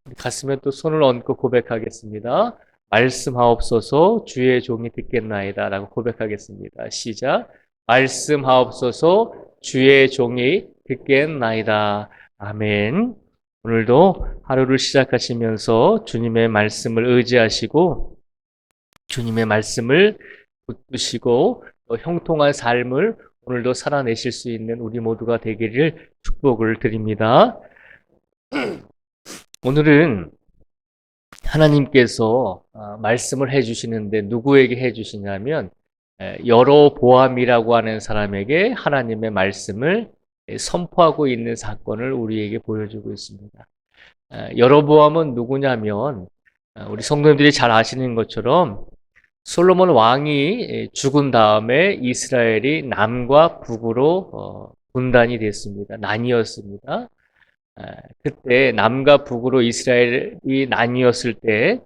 우리 가슴에 또 손을 얹고 고백하겠습니다. 말씀하옵소서 주의 종이 듣겠나이다 라고 고백하겠습니다. 시작. 말씀하옵소서 주의 종이 듣겠나이다. 아멘. 오늘도 하루를 시작하시면서 주님의 말씀을 의지하시고 주님의 말씀을 붙드시고 형통한 삶을 오늘도 살아내실 수 있는 우리 모두가 되기를 축복을 드립니다. 오늘은 하나님께서 말씀을 해주시는데 누구에게 해주시냐면 여로보암이라고 하는 사람에게 하나님의 말씀을 선포하고 있는 사건을 우리에게 보여주고 있습니다. 여로보암은 누구냐면 우리 성도님들이 잘 아시는 것처럼 솔로몬 왕이 죽은 다음에 이스라엘이 남과 북으로 분단이 됐습니다. 나뉘었습니다. 그때 남과 북으로 이스라엘이 나뉘었을 때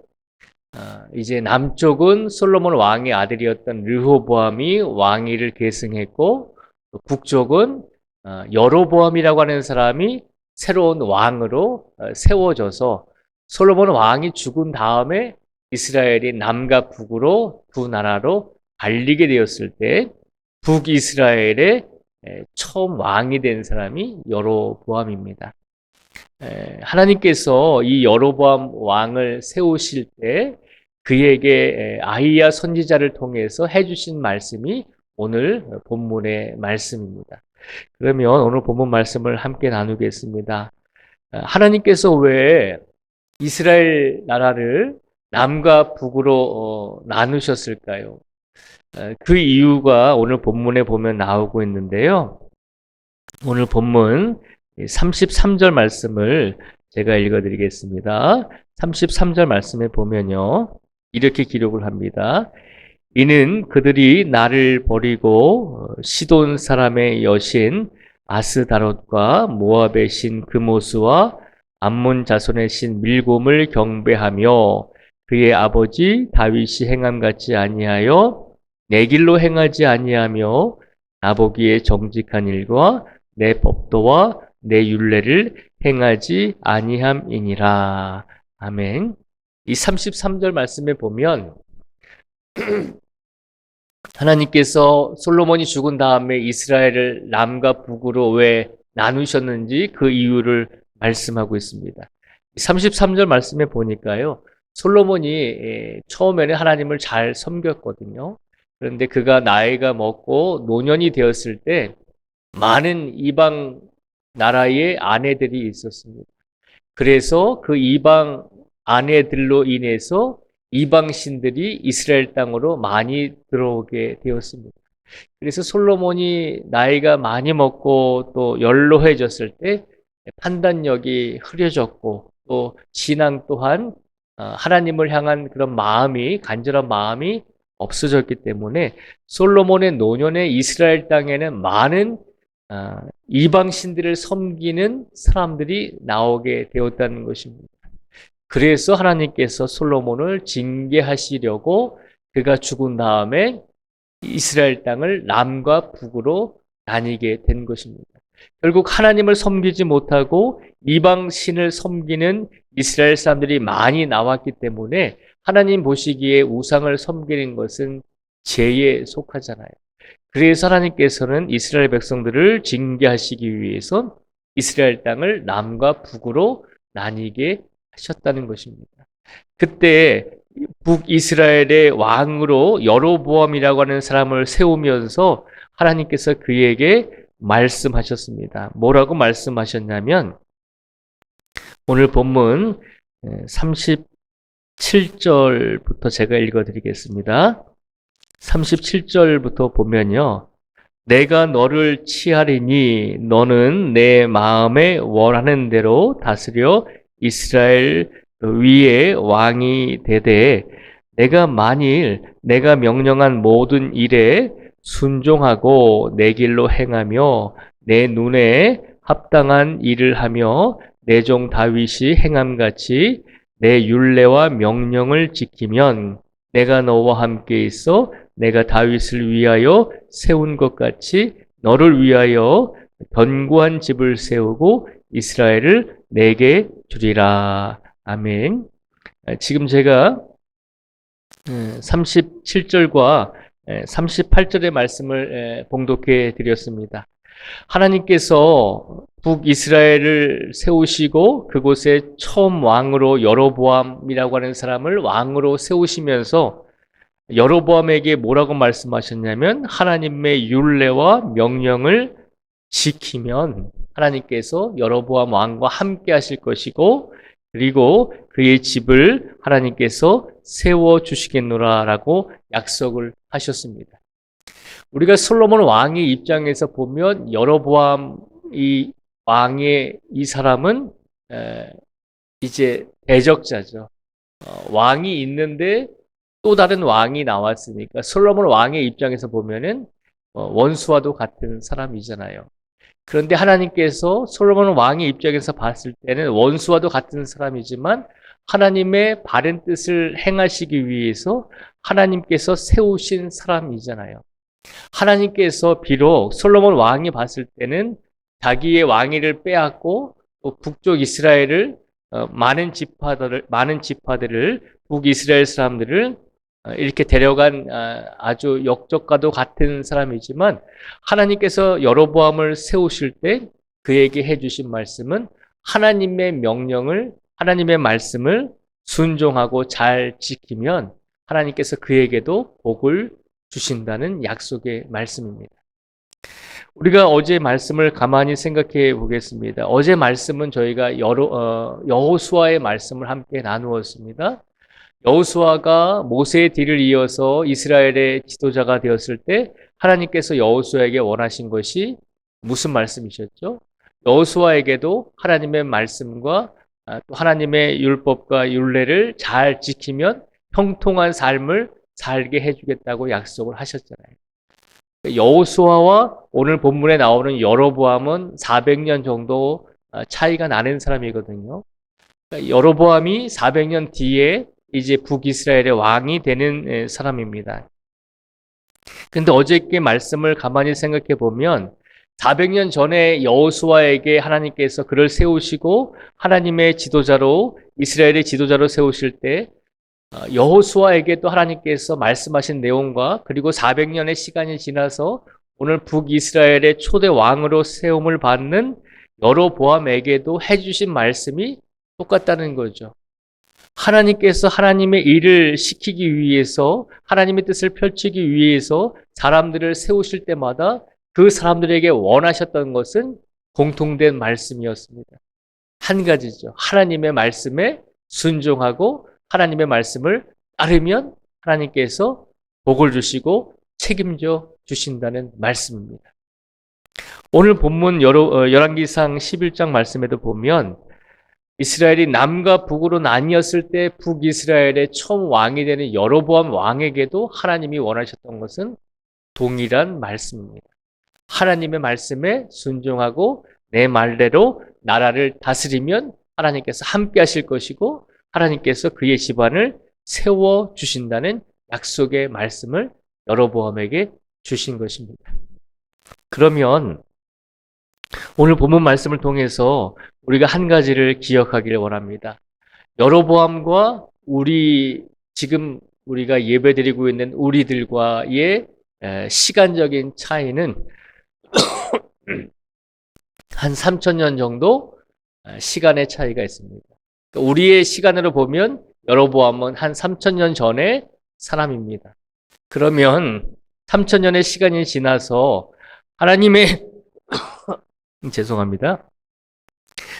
이제 남쪽은 솔로몬 왕의 아들이었던 르호보암이 왕위를 계승했고 북쪽은 여로보암이라고 하는 사람이 새로운 왕으로 세워져서 솔로몬 왕이 죽은 다음에 이스라엘이 남과 북으로 두 나라로 갈리게 되었을 때 북이스라엘의 처음 왕이 된 사람이 여로보암입니다. 하나님께서 이 여로보암 왕을 세우실 때 그에게 아히야 선지자를 통해서 해주신 말씀이 오늘 본문의 말씀입니다. 그러면 오늘 본문 말씀을 함께 나누겠습니다. 하나님께서 왜 이스라엘 나라를 남과 북으로 나누셨을까요? 그 이유가 오늘 본문에 보면 나오고 있는데요. 오늘 본문 33절 말씀을 제가 읽어드리겠습니다. 33절 말씀에 보면요. 이렇게 기록을 합니다. 이는 그들이 나를 버리고 시돈 사람의 여신 아스다롯과 모압의 신 그모스와 암몬 자손의 신 밀곰을 경배하며 그의 아버지 다윗이 행함같이 아니하여 내 길로 행하지 아니하며 나보기에 정직한 일과 내 법도와 내 율례를 행하지 아니함이니라. 아멘. 이 33절 말씀에 보면 하나님께서 솔로몬이 죽은 다음에 이스라엘을 남과 북으로 왜 나누셨는지 그 이유를 말씀하고 있습니다. 33절 말씀에 보니까요. 솔로몬이 처음에는 하나님을 잘 섬겼거든요. 그런데 그가 나이가 먹고 노년이 되었을 때 많은 이방 나라의 아내들이 있었습니다. 그래서 그 이방 아내들로 인해서 이방 신들이 이스라엘 땅으로 많이 들어오게 되었습니다. 그래서 솔로몬이 나이가 많이 먹고 또 연로해졌을 때 판단력이 흐려졌고 또 신앙 또한 하나님을 향한 그런 마음이 간절한 마음이 없어졌기 때문에 솔로몬의 노년에 이스라엘 땅에는 많은 이방 신들을 섬기는 사람들이 나오게 되었다는 것입니다. 그래서 하나님께서 솔로몬을 징계하시려고 그가 죽은 다음에 이스라엘 땅을 남과 북으로 나뉘게 된 것입니다. 결국 하나님을 섬기지 못하고 이방 신을 섬기는 이스라엘 사람들이 많이 나왔기 때문에 하나님 보시기에 우상을 섬기는 것은 죄에 속하잖아요. 그래서 하나님께서는 이스라엘 백성들을 징계하시기 위해서 이스라엘 땅을 남과 북으로 나뉘게 하셨다는 것입니다. 그때 북이스라엘의 왕으로 여로보암이라고 하는 사람을 세우면서 하나님께서 그에게 말씀하셨습니다. 뭐라고 말씀하셨냐면 오늘 본문 37절부터 제가 읽어드리겠습니다. 37절부터 보면요. 내가 너를 취하리니 너는 내 마음에 원하는 대로 다스려 이스라엘 위에 왕이 되되 내가 만일 내가 명령한 모든 일에 순종하고 내 길로 행하며 내 눈에 합당한 일을 하며 내 종 다윗이 행함같이 내 율례와 명령을 지키면 내가 너와 함께 있어 내가 다윗을 위하여 세운 것 같이 너를 위하여 견고한 집을 세우고 이스라엘을 내게 주리라. 아멘. 지금 제가 37절과 38절의 말씀을 봉독해 드렸습니다. 하나님께서 북이스라엘을 세우시고 그곳에 처음 왕으로 여로보암이라고 하는 사람을 왕으로 세우시면서 여로보암에게 뭐라고 말씀하셨냐면 하나님의 율례와 명령을 지키면 하나님께서 여로보암 왕과 함께 하실 것이고 그리고 그의 집을 하나님께서 세워주시겠노라라고 약속을 하셨습니다. 우리가 솔로몬 왕의 입장에서 보면 여로보암 이 왕의 이 사람은 이제 대적자죠. 왕이 있는데 또 다른 왕이 나왔으니까 솔로몬 왕의 입장에서 보면은 원수와도 같은 사람이잖아요. 그런데 하나님께서 솔로몬 왕의 입장에서 봤을 때는 원수와도 같은 사람이지만 하나님의 바른 뜻을 행하시기 위해서 하나님께서 세우신 사람이잖아요. 하나님께서 비록 솔로몬 왕이 봤을 때는 자기의 왕위를 빼앗고 또 북쪽 이스라엘을 많은 지파들을 북이스라엘 사람들을 이렇게 데려간 아주 역적과도 같은 사람이지만 하나님께서 여로보암을 세우실 때 그에게 해주신 말씀은 하나님의 명령을 하나님의 말씀을 순종하고 잘 지키면 하나님께서 그에게도 복을 주신다는 약속의 말씀입니다. 우리가 어제 말씀을 가만히 생각해 보겠습니다. 어제 말씀은 저희가 여호수아의 말씀을 함께 나누었습니다. 여호수아가 모세의 뒤를 이어서 이스라엘의 지도자가 되었을 때 하나님께서 여호수아에게 원하신 것이 무슨 말씀이셨죠? 여호수아에게도 하나님의 말씀과 또 하나님의 율법과 율례를 잘 지키면 형통한 삶을 살게 해주겠다고 약속을 하셨잖아요. 여호수아와 오늘 본문에 나오는 여로보암은 400년 정도 차이가 나는 사람이거든요. 여로보암이 400년 뒤에 이제 북이스라엘의 왕이 되는 사람입니다. 근데 어저께 말씀을 가만히 생각해 보면 400년 전에 여호수아에게 하나님께서 그를 세우시고 하나님의 지도자로 이스라엘의 지도자로 세우실 때 여호수아에게 또 하나님께서 말씀하신 내용과 그리고 400년의 시간이 지나서 오늘 북이스라엘의 초대 왕으로 세움을 받는 여로보암에게도 해주신 말씀이 똑같다는 거죠. 하나님께서 하나님의 일을 시키기 위해서 하나님의 뜻을 펼치기 위해서 사람들을 세우실 때마다 그 사람들에게 원하셨던 것은 공통된 말씀이었습니다. 한 가지죠. 하나님의 말씀에 순종하고 하나님의 말씀을 따르면 하나님께서 복을 주시고 책임져 주신다는 말씀입니다. 오늘 본문 열왕기상 11장 말씀에도 보면 이스라엘이 남과 북으로 나뉘었을 때 북이스라엘의 처음 왕이 되는 여로보암 왕에게도 하나님이 원하셨던 것은 동일한 말씀입니다. 하나님의 말씀에 순종하고 내 말대로 나라를 다스리면 하나님께서 함께 하실 것이고 하나님께서 그의 집안을 세워주신다는 약속의 말씀을 여로보암에게 주신 것입니다. 그러면 오늘 본문 말씀을 통해서 우리가 한 가지를 기억하기를 원합니다. 여로보암과 지금 우리가 예배드리고 있는 우리들과의 시간적인 차이는 한 3,000년 정도 시간의 차이가 있습니다. 우리의 시간으로 보면 여로보암은 한 3,000년 전의 사람입니다. 그러면 3,000년의 시간이 지나서 하나님의 죄송합니다.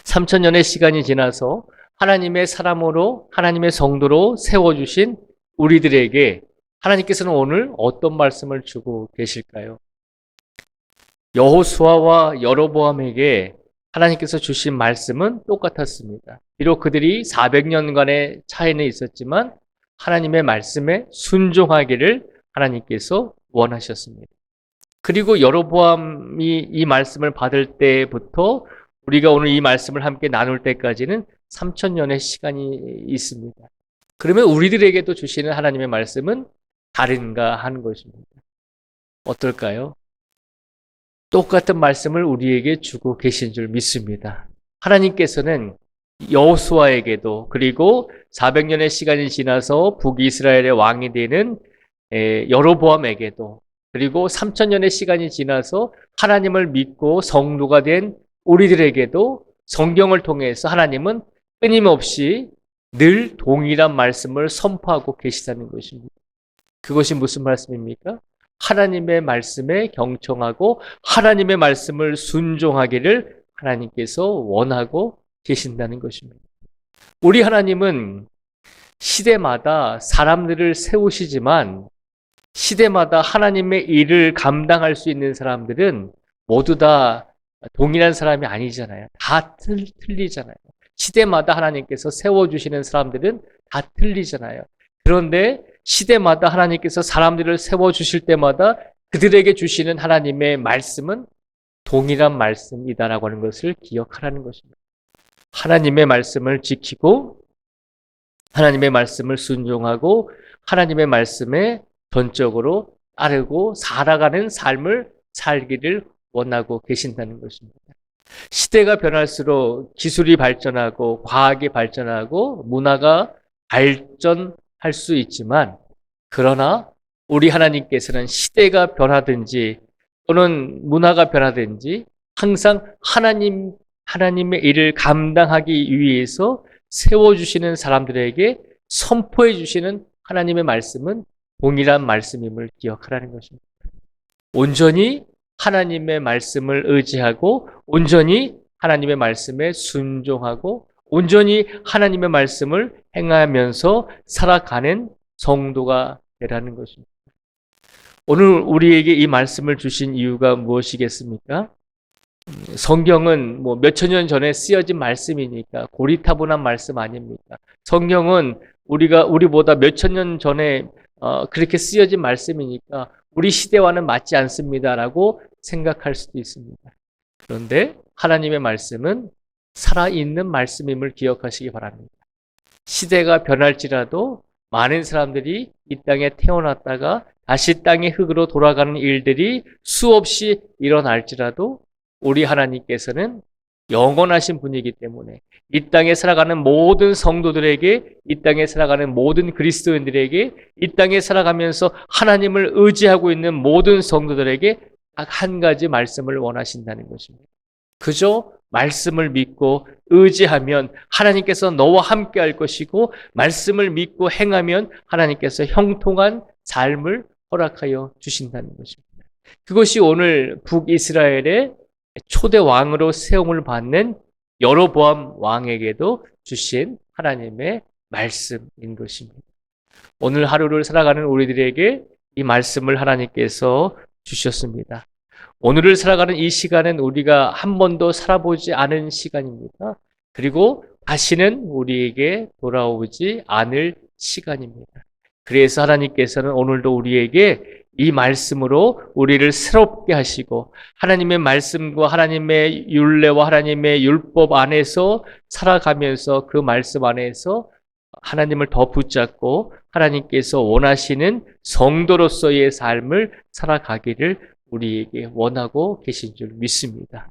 3,000년의 시간이 지나서 하나님의 사람으로 하나님의 성도로 세워주신 우리들에게 하나님께서는 오늘 어떤 말씀을 주고 계실까요? 여호수아와 여로보암에게 하나님께서 주신 말씀은 똑같았습니다. 비록 그들이 400년간의 차이는 있었지만 하나님의 말씀에 순종하기를 하나님께서 원하셨습니다. 그리고 여로보암이 이 말씀을 받을 때부터 우리가 오늘 이 말씀을 함께 나눌 때까지는 3,000년의 시간이 있습니다. 그러면 우리들에게도 주시는 하나님의 말씀은 다른가 하는 것입니다. 어떨까요? 똑같은 말씀을 우리에게 주고 계신 줄 믿습니다. 하나님께서는 여호수아에게도 그리고 400년의 시간이 지나서 북이스라엘의 왕이 되는 여로보암에게도 그리고 3000년의 시간이 지나서 하나님을 믿고 성도가 된 우리들에게도 성경을 통해서 하나님은 끊임없이 늘 동일한 말씀을 선포하고 계시다는 것입니다. 그것이 무슨 말씀입니까? 하나님의 말씀에 경청하고 하나님의 말씀을 순종하기를 하나님께서 원하고 계신다는 것입니다. 우리 하나님은 시대마다 사람들을 세우시지만 시대마다 하나님의 일을 감당할 수 있는 사람들은 모두 다 동일한 사람이 아니잖아요. 다 틀리잖아요. 시대마다 하나님께서 세워주시는 사람들은 다 틀리잖아요. 그런데 시대마다 하나님께서 사람들을 세워주실 때마다 그들에게 주시는 하나님의 말씀은 동일한 말씀이다라고 하는 것을 기억하라는 것입니다. 하나님의 말씀을 지키고 하나님의 말씀을 순종하고 하나님의 말씀에 전적으로 따르고 살아가는 삶을 살기를 원하고 계신다는 것입니다. 시대가 변할수록 기술이 발전하고 과학이 발전하고 문화가 발전할 수 있지만 그러나 우리 하나님께서는 시대가 변하든지 또는 문화가 변하든지 항상 하나님의 일을 감당하기 위해서 세워주시는 사람들에게 선포해 주시는 하나님의 말씀은 동일한 말씀임을 기억하라는 것입니다. 온전히 하나님의 말씀을 의지하고 온전히 하나님의 말씀에 순종하고 온전히 하나님의 말씀을 행하면서 살아가는 성도가 되라는 것입니다. 오늘 우리에게 이 말씀을 주신 이유가 무엇이겠습니까? 성경은 뭐 몇천 년 전에 쓰여진 말씀이니까 고리타분한 말씀 아닙니까? 성경은 우리보다 몇천 년 전에 그렇게 쓰여진 말씀이니까 우리 시대와는 맞지 않습니다라고 생각할 수도 있습니다. 그런데 하나님의 말씀은 살아있는 말씀임을 기억하시기 바랍니다. 시대가 변할지라도 많은 사람들이 이 땅에 태어났다가 다시 땅의 흙으로 돌아가는 일들이 수없이 일어날지라도 우리 하나님께서는 영원하신 분이기 때문에 이 땅에 살아가는 모든 성도들에게 이 땅에 살아가는 모든 그리스도인들에게 이 땅에 살아가면서 하나님을 의지하고 있는 모든 성도들에게 딱 한 가지 말씀을 원하신다는 것입니다. 그저 말씀을 믿고 의지하면 하나님께서 너와 함께 할 것이고 말씀을 믿고 행하면 하나님께서 형통한 삶을 허락하여 주신다는 것입니다. 그것이 오늘 북이스라엘의 초대 왕으로 세움을 받는 여로보암 왕에게도 주신 하나님의 말씀인 것입니다. 오늘 하루를 살아가는 우리들에게 이 말씀을 하나님께서 주셨습니다. 오늘을 살아가는 이 시간은 우리가 한 번도 살아보지 않은 시간입니다. 그리고 다시는 우리에게 돌아오지 않을 시간입니다. 그래서 하나님께서는 오늘도 우리에게 이 말씀으로 우리를 새롭게 하시고 하나님의 말씀과 하나님의 율례와 하나님의 율법 안에서 살아가면서 그 말씀 안에서 하나님을 더 붙잡고 하나님께서 원하시는 성도로서의 삶을 살아가기를 우리에게 원하고 계신 줄 믿습니다.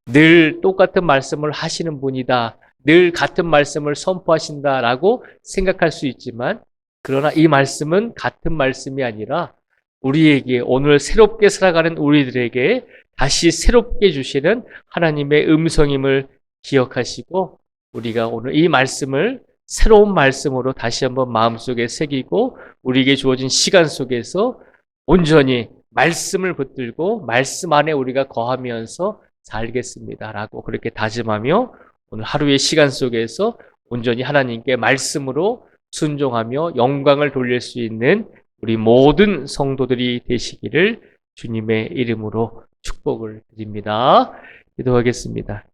늘 똑같은 말씀을 하시는 분이다. 늘 같은 말씀을 선포하신다라고 생각할 수 있지만 그러나 이 말씀은 같은 말씀이 아니라 우리에게 오늘 새롭게 살아가는 우리들에게 다시 새롭게 주시는 하나님의 음성임을 기억하시고 우리가 오늘 이 말씀을 새로운 말씀으로 다시 한번 마음속에 새기고 우리에게 주어진 시간 속에서 온전히 말씀을 붙들고 말씀 안에 우리가 거하면서 살겠습니다라고 그렇게 다짐하며 오늘 하루의 시간 속에서 온전히 하나님께 말씀으로 순종하며 영광을 돌릴 수 있는 우리 모든 성도들이 되시기를 주님의 이름으로 축복을 드립니다. 기도하겠습니다.